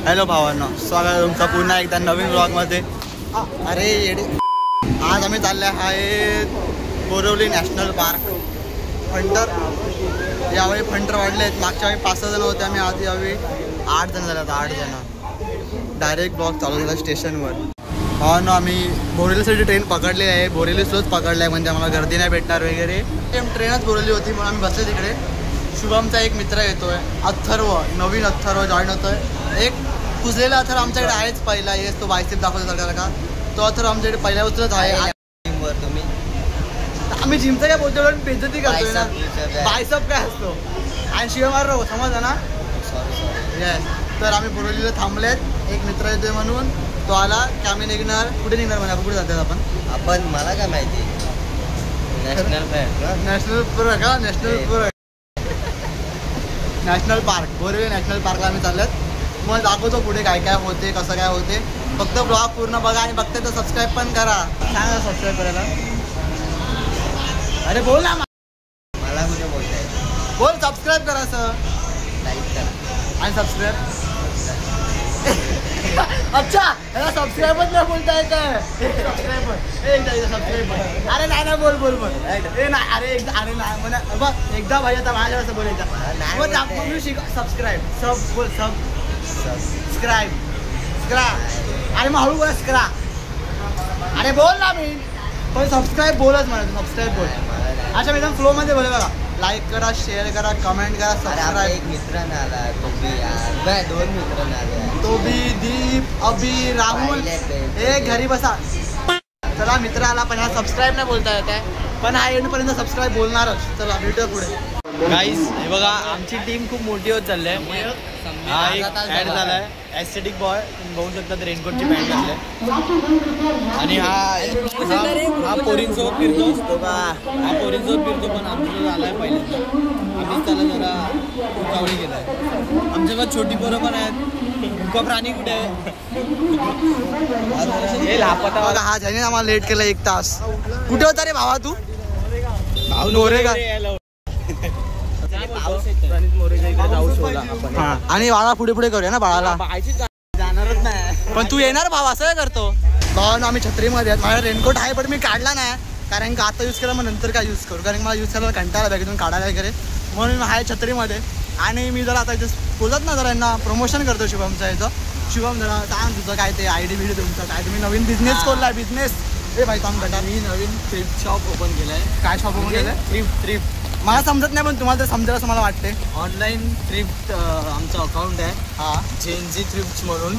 Hello भावांनो, स्वागत आहे तुमचं पुन्हा एकदा नवीन ब्लॉगमध्ये. अरे येडे, आज आम्ही चालले आहे बोरिवली नॅशनल पार्क. फंटर यावेळी फंटर वाढले आहेत. मागच्या वेळी 5-6 जण होते आम्ही, आज यावेळी 8 जण झाले. आता 8 जण डायरेक्ट ब्लॉग चालू झाला स्टेशनवर. भावांनो, आम्ही बोरिवलीसाठी ट्रेन पकडली आहे. बोरिवली स्लोच पकडलं आहे, म्हणजे आम्हाला गर्दी नाही भेटणार वगैरे. ट्रेनच बोरिवली होती म्हणून आम्ही बसले तिकडे. शुभमचा एक मित्र येतोय, अथर्व, नवीन अथर्व जॉईन होतोय. एक पुजलेला अथर्व आमच्याकडे आहेच पहिला, येस तो बायसेप दाखवतो सरकारला का. तो अथर्व आमच्याकडे पहिल्यापासूनच आहे. तुम्ही आम्ही जिमचं काय बोलतो, बेइज्जती करतोय ना. बायसेप काय असतो आणि शिवमार रो समजा ना. येस, तर आम्ही बोरिवलीला थांबलेत. एक मित्र येतोय म्हणून तो आला की आम्ही निघणार. कुठे निघणार म्हणजे कुठे जातात आपण मला काय माहिती. नॅशनल पार्क बोरिवली नॅशनल पार्कला आम्ही चाललेत. मग दाखवतो पुढे काय काय होते, कसं काय होते. फक्त ब्लॉग पूर्ण बघा आणि बघते तर सबस्क्राईब पण करा. सांगा सबस्क्राईब करायला. अरे बोल ना, मला कुठे बोलताय. बोल सबस्क्राईब करा सर, लाईक करा आणि सबस्क्राईब. अच्छा, याला सबस्क्राईबच नाही बोलताय काय. सबस्क्राईब अरे नाही ना, बोल बोल बोल. ए नाही, अरे एकदा, अरे नाही म्हणा बघ एकदा भाई. आता माझ्या असं बोलायचं शिक. सबस्क्राईब सब बोल, सबस्क्राईब अरे मग हळू बोला स्क्रा. अरे बोल ना, मी पण सबस्क्राईब बोलच म्हणा. सबस्क्राईब बोल. अच्छा मी एकदम फ्लोमध्ये बोल बघा. लाईक करा, शेअर करा, कमेंट करा, सबस्क्राईब. एक मित्र आला तो बी, यार 2 मित्र आले. तो बी, दीप, अभि, राहुल. हे घरी बसा. चला मित्र आला, पण हा सबस्क्राईब नाही बोलता येत आहे, पण हा एंडपर्यंत सबस्क्राईब बोलणारच. चला भेटूया पुढे. गाईस हे बघा, आमची टीम खूप मोठी होत चालली आहे. हा एक ॲड झाला आहे, ॲस्थेटिक बॉय. तुम्ही बघू शकता, रेनकोटची पॅन्ट घातली आहे. आणि हा पोरींसोबत फिरतो असतो का. हा पोरींसोबत फिरतो, पण आमचं झाला आहे पहिल्यांदा. आम्हीच त्याला जरा उतावळी केला आहे. आमच्याकडे छोटी पोरं पण आहेत. मुका प्राणी कुठे आहे. बघा हा ज्याने आम्हाला लेट केला 1 तास. कुठे होता रे भावा तू. गोरेगा. आणि बाळा पुढे पुढे करूया ना. बाळाला जाणारच नाही, पण तू येणार भाव. असं काय करतो भावानं. आम्ही छत्रीमध्ये आहेत. माझा रेनकोट आहे, पण मी काढला नाही कारण का आता यूज केला, मग नंतर काय यूज करू. कारण मला यूज करायला कंटाळा बॅगेतून काढायला वगैरे, म्हणून आहे छत्रीमध्ये. आणि मी जरा आता इथे बोलत ना, जरा यांना प्रमोशन करतो शुभमचा याचं. शुभम जरा सांग तुझं काय ते आयडी व्हिडिओ तुमचं काय. तुम्ही नवीन बिझनेस खोललाय. बिझनेस हे भाई काम करता. मी नवीन थ्रिफ्ट शॉप ओपन केलंय. काय शॉप ओपन केलंय. थ्रिफ्ट मला समजत नाही, पण तुम्हाला तर समजेल असं मला वाटते. ऑनलाईन थ्रिफ्ट आमचं अकाउंट आहे. हा जेनजी थ्रिफ्ट म्हणून.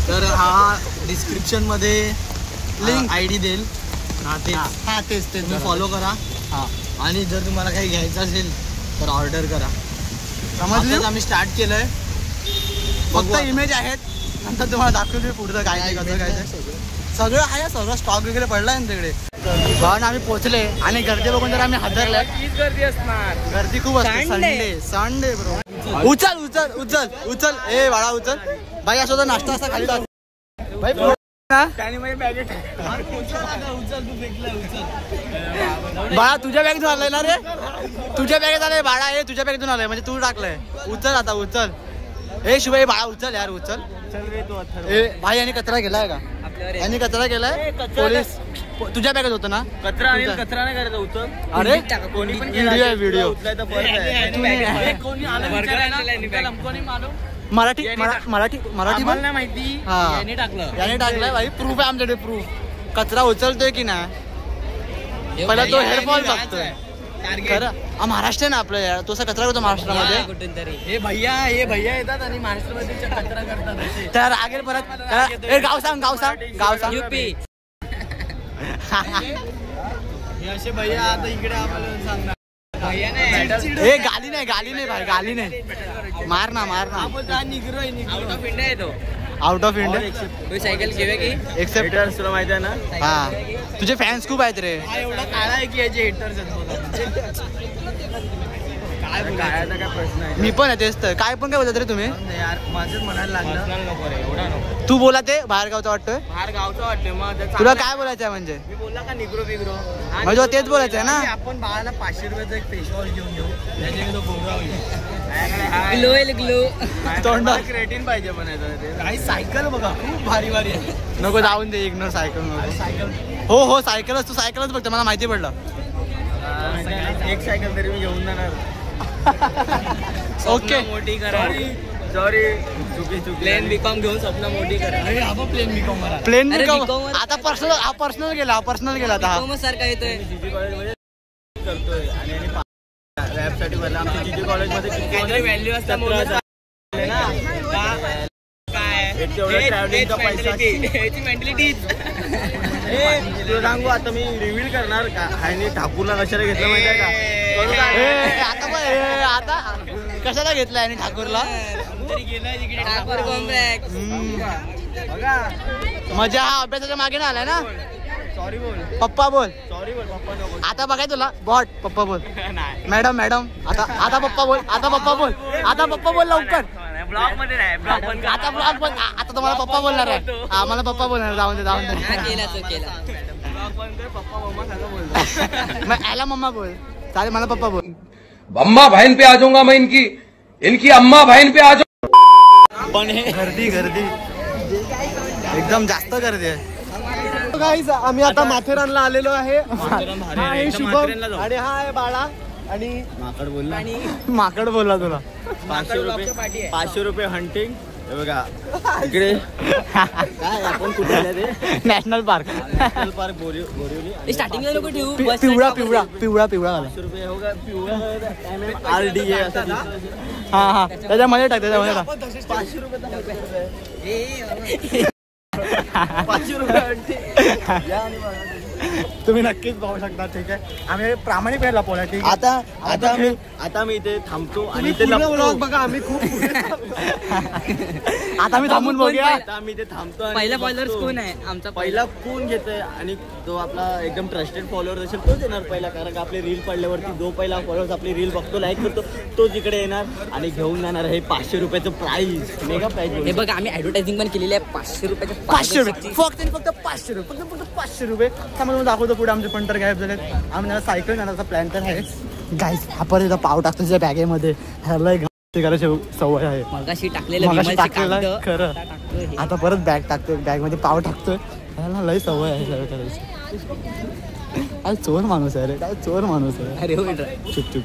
तर हा डिस्क्रिप्शनमध्ये लिंक आयडी देईल. हा तेच तुम्ही फॉलो करा. हा, आणि जर तुम्हाला काही घ्यायचं असेल तर ऑर्डर करा. समजलं. आम्ही स्टार्ट केलंय. फक्त इमेज आहेत, नंतर तुम्हाला दाखवतो पुढचं काय काय कसं काय. सगळं आहे, सगळं स्टॉक वगैरे पडला आहे ना तिकडे. भावून आम्ही पोहोचले आणि गर्दी बघून जर आम्ही हादरले. गर्दी असणार, गर्दी खूप असते. Sunday bro. उचल उचल उचल उचल. ए बाळा उचल भाई. असं तर नाश्ता असा खाली भाई. बाळा तुझ्या बॅगेतून आलाय ना रे. तुझ्या बॅगेत आलाय बाळा. हे तुझ्या बॅगेतून आलाय म्हणजे तू टाकलंय. उचल आता उचल. हे शुभ बाळा उचल यार उचल. भाई यांनी कचरा केलाय का. यांनी कचरा केलाय. पोलीस तुझ्या बॅगेत होतं ना. कचरा नाही करायचा. उचल. अरे व्हिडिओ आहे व्हिडिओ. मराठी मराठी मराठी पण नाही माहिती. हा याने टाकलंय भाई. प्रूफ आहे आमच्याकडे. प्रूफ कचरा उचलतोय की नाही. पहिला तो हेडफॉल बघतोय खरं. महाराष्ट्र ना आपलं. तो असा कचरा करतो महाराष्ट्रामध्ये. हे भैया येतात आणि महाराष्ट्रामध्ये कचरा करतात. तर आगे परत गाव सांग युपी. हे असे भैया आता इकडे आम्हाला सांगणार. हे गाली नाही भाई. गाली नाही. मार ना. आउट ऑफ इंडिया येतो. Out of India. तू सायकल घेऊया की एक्सेप्ट. तुला माहिती आहे ना. हा तुझे फॅन्स खूप आहेत रे. एवढा काळा आहे की याचे हेटर्स आहेत. काय प्रश्न आहे. मी पण आहे तेच तर. काय पण काय बोलत रे तुम्ही. यार माझंच म्हणायला लागलं. तू बोला ते बाहेर गावचा वाटतोय. बाहेर गावचं वाटतंय. मग तुला काय बोलायचं आहे म्हणजे. मी बोलला का निग्रो बिग्रो. म्हणजे तेच बोलायचं आहे ना. आपण बाळाला 500 रुपयाचा एक फेस वॉश घेऊन घेऊ. त्याच्याने तो गोरा होईल. ग्लो तोंडा क्रेटिन पाहिजे म्हणायचं काही सायकल बघा खूप भारी भारी आहे. नको जाऊन दे इग्नोर सायकल नको. सायकल हो हो सायकलच तू सायकलच बघते मला माहिती पडलं. एक सायकल तरी मी घेऊन जाणार. ओके मोठी करा. सॉरी चुकी प्लेन बीकॉम घेऊन स्वप्न मोठी करा. अरे हा प्लेन बीकॉम मला प्लेन अरे बिकॉम BCom आता पर्सनल गेला आता हा. बीकॉम सारखा येतोय. जीजी कॉलेजमध्ये करतोय आणि रॅपसाठी भरला आमच्या जीजी कॉलेजमध्ये काहीतरी व्हॅल्यू असता काय ट्रॅव्हलिंगचा पैसा मेंटॅलिटी. तुला सांगू आता मी रिव्हील करणार का ह्याने ठाकूरला कशाला घेतलं माहिती आहे का? आता कशाला घेतलाय आणि ठाकूरला ठाकूर कॉम्प्लेक्स. बघा मजा हा अभ्यासाच्या मागे ना आलाय ना. सॉरी बोल पप्पा बोल पप्पा नको. आता बघाय तुला बॉट पप्पा बोल. मॅडम आता पप्पा बोल आता पप्पा बोल लवकर. ब्लॉग मध्ये नाही ब्लॉग पण आता ब्लॉग पण आता तुम्हाला पप्पा बोलणार आहे. हा मला पप्पा बोलणार जाऊन दे केला तो केला. ब्लॉग बंद कर पप्पा मम्मा सांगा बोलतो. मग याला मम्मा बोल चालेल मला पप्पा बोल. अम्मा बहन पे आ जाऊंगा मैं इनकी अम्मा बहन पे आ जाऊंगा. पण हे गर्दी एकदम जास्त गर्दी आहे. गाईज आम्ही आता माथेरानला आलेलो आहे. हा आहे शुभम आणि हा आहे बाळा आणि माकड बोलला माकड बोलला तुला. 500 रुपये हंटिंग. हे बघा इकडे काय आपण कुठे आले ते नॅशनल पार्क बोरिवली. स्टार्टिंगला लोक ठेवू पिवळा झाला. 500 रुपये होगा पिवळा RDA असं हा त्याच्यामध्ये टाक 500 रुपये 500 रुपये हंटिंग. तुम्ही नक्कीच पाहू शकता. ठीक आहे आम्ही प्रामाणिक वेळेला पोळ्या. ठीक आहे आता मी इथे थांबतो आणि इथे लपतो. बघा आम्ही खूप आता मी थांबून बघूया. आता मी इथे थांबतो. पहिला फॉलोअर्स कोण आहे आमचा? पहिला कोण घेतोय आणि तो आपला एकदम ट्रस्टेड फॉलोअर असेल तोच येणार पहिला. कारण का आपली रील पडल्यावरती जो पहिला फॉलोअर्स आपली रील बघतो लाईक करतो तोच इकडे येणार आणि घेऊन जाणार हे 500 रुपयाचं प्राइस. Mega price. हे बघा आम्ही ऍडव्हर्टायझिंग पण केलेली आहे 500 रुपयाचं. 500 रुपये फक्त 500 रुपये फक्त 500 रुपये. त्यामुळे दाखवतो पुढे आमचे पंटर गायब झालेत. आम्ही त्याला सायकल जाण्याचा प्लॅन तर आहे. गाईस हा परत पाव टाकतो तुझ्या बॅगेमध्ये. ह्याला करायची सवय आहे. मगाशी टाकलेलं खरं आता परत बॅग टाकतो बॅग मध्ये पाव टाकतोय. ह्याला लय सवय आहे सगळं करायची. काय चोर माणूस आहे रे काय चोर माणूस आहे. अरे चुप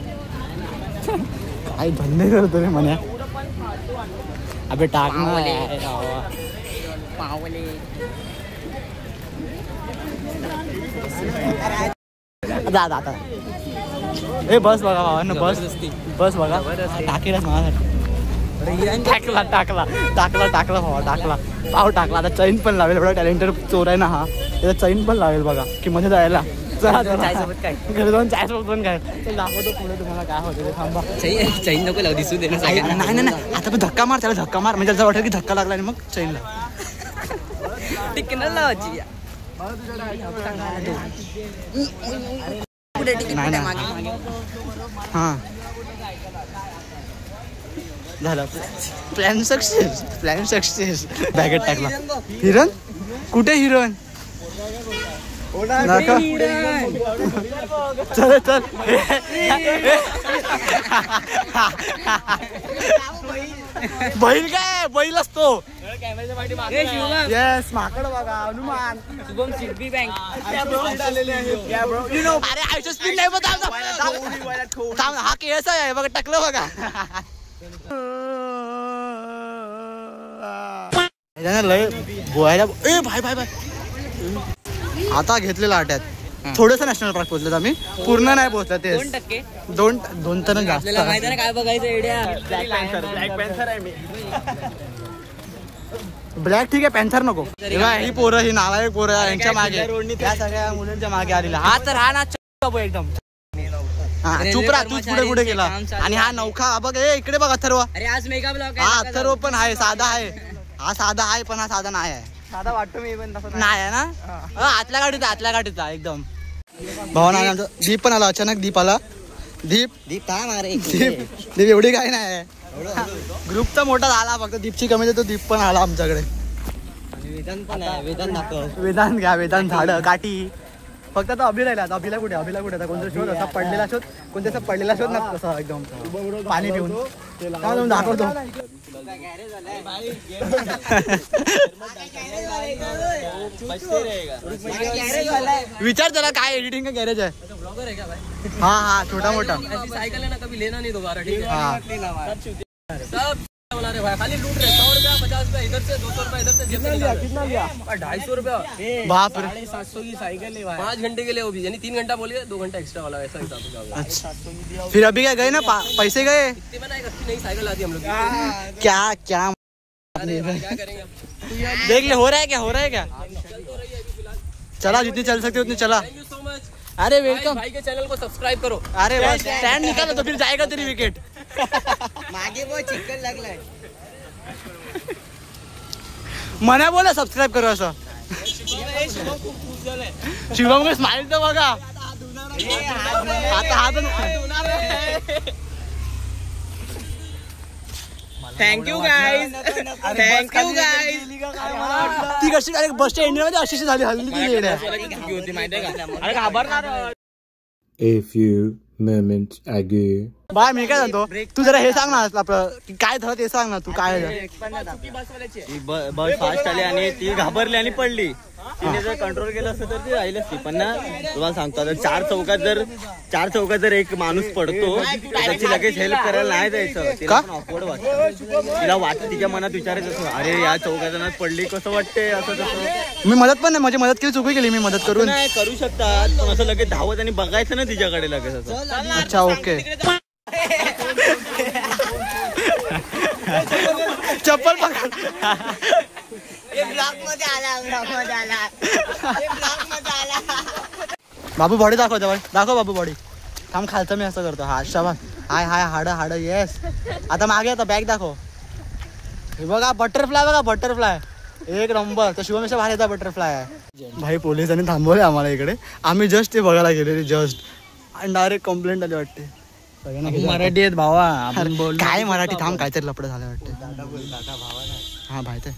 काय धंदे करतो रे म्हण्या. अबे टाक ना पावले. आता ए बस बघा भावांना बस बघा टाकेलच माझ्यासाठी. टाकला भावा टाकला पाव टाकला. आता चैन पण लावेल. एवढा टॅलेंटेड चोर आहे ना हा. त्याचा चैन पण लावेल बघा की मध्ये जायला. चला घरी जाऊन चाय सोबत पण काय दाखवतो पुढे तुम्हाला काय होतं ते. थांबा चैन नको लावू दिसू दे ना. नाही आता पण धक्का मार त्याला धक्का मार म्हणजे त्याला वाटेल की धक्का लागला आणि मग चैन लाव. टिकन लावायची हा झालं प्लॅन सक्सेस. बॅगेत टाकला. हिरण कुठे हिरण? चल बैल काय बैल असतो. येस माकड बघा हनुमान. शुभम सिडबी बँक. अरे आयुष्य स्पीड नाही बघा. हा केस आहे बघा टाकलं बघा. लय बोलायला ए भाई आता घेतलेलं आट्यात. थोडंसं नॅशनल पार्क पोहोचलो आम्ही. पूर्ण नाही पोहोचलं ते 2% तर जास्त. काय बघायचं एवढ्या. ब्लॅक पॅन्थर आहे मी. ब्लॅक ठीक आहे पॅन्थर नको. ही पोरं ही नालायक पोरं यांच्या मागे त्या सगळ्या मुलांच्या मागे आलेला. हा तर हा ना एकदम चुप राहा. तूच पुढे गेला. आणि हा नौखा बघ इकडे बघ अथर्व. अरे आज मेगा ब्लॉग हा अथर्व पण आहे साधा आहे. हा साधा आहे पण हा साधा नाही आहे. साधा वाटतो मी पण तसं नाही आहे ना. आतल्या गाडीचा एकदम भावना. आमचा दीप पण आला अचानक. दीप आला. दीप एवढी काही नाही. ग्रुप तर मोठा झाला फक्त दीपची कमी तो दीप पण आला आमच्याकडे. वेदांत पण आहे. वेदांत दाखव. वेदांत घ्या. वेदांत झाड काठी फक्त आता अभि राहिला. आता अभिला कुठे आता कोणता शोध असा पडलेला शोध कोणत्याचा पडलेला शोध ना तसा एकदम पाणी पिऊन जाऊन दाखवतो. विचार त्याला काय एडिटिंग का गॅरेज आहे. हा छोटा मोठा साइकिल है ना, कभी लेना नहीं दोबारा, ठीक है? हाँ। सब बना रहे भाई, खाली लूट रहे. 100 रुपया 50 रुपया इधर से, 200 रुपया इधर से. कितना लिया 250 रुपया. बाप रे. 750 की साइकिल है भाई, 5 घंटे के लिए वो भी, यानी 3 घंटा बोलिए 2 घंटा एक्स्ट्रा वाला, ऐसा हिसाब होगा. अच्छा फिर अभी क्या गए ना पैसे गए इतने में ना एक अच्छी नई साइकिल आती है हम लोग की. क्या क्या क्या करेंगे. देख ले हो रहा है क्या चला जितनी चल सकते उतनी चला. Thank you so much. अरे वेलकम. भाई के चैनल को सब्सक्राइब करो. अरे बस स्टैंड निकालो तो फिर जाएगा तेरी विकेट. मागे वो चिकन लागलाय. मना बोला सबस्क्राईब करू असं. शिवम का स्माइल तर बघा. आता हात थँक्यू गाईज. Thank you guys. ती कशी डायरेक्ट बसच्या इंडियामध्ये अशी झाली हल्ली ती येड्या. होती माहितीये का. अरे घाबरणार. A few moments ago. Bye मी काय सांगतो तू जरा हे सांग ना आपलं काय झालं ते सांग ना तू काय बस फास्ट आली आणि ती घाबरली आणि पडली. तिने जर कंट्रोल केलं असतं तर ती राहिली असती. पण ना तुम्हाला सांगतो आता चार चौकात जर एक माणूस पडतो तर त्याची लगेच हेल्प करायला नाही जायचं. तिला पण ऑकवर्ड वाटतं. तिला वाटतं तिच्या मनात विचारायचं असं अरे या चौकात पडली कसं वाटते असं तसं. मी मदत पण नाही माझी मदत केली चुकी केली मी मदत करून. नाही करू शकतात पण असं लगेच धावत आणि बघायचं ना तिच्याकडे लगेच असं. अच्छा ओके. चप्पल पकड. बाबू बॉडी दाखव बाबू बॉडी. थांब खालचं मी असं करतो. हा शाबास. हाय हाड येस. आता मागे आता बॅग दाखव. हे बघा बटरफ्लाय एक नंबर. तर शिवमेशा बाहेर येतात बटरफ्लाय आहे. भाई पोलिसांनी थांबवले आम्हाला इकडे. आम्ही जस्ट ते बघायला गेले जस्ट आणि डायरेक्ट कंप्लेंट आली वाटते. मराठी आहेत भावा आपण बोल. काय मराठी थांब काहीतरी लपडं झालं वाटते. हा भाई ते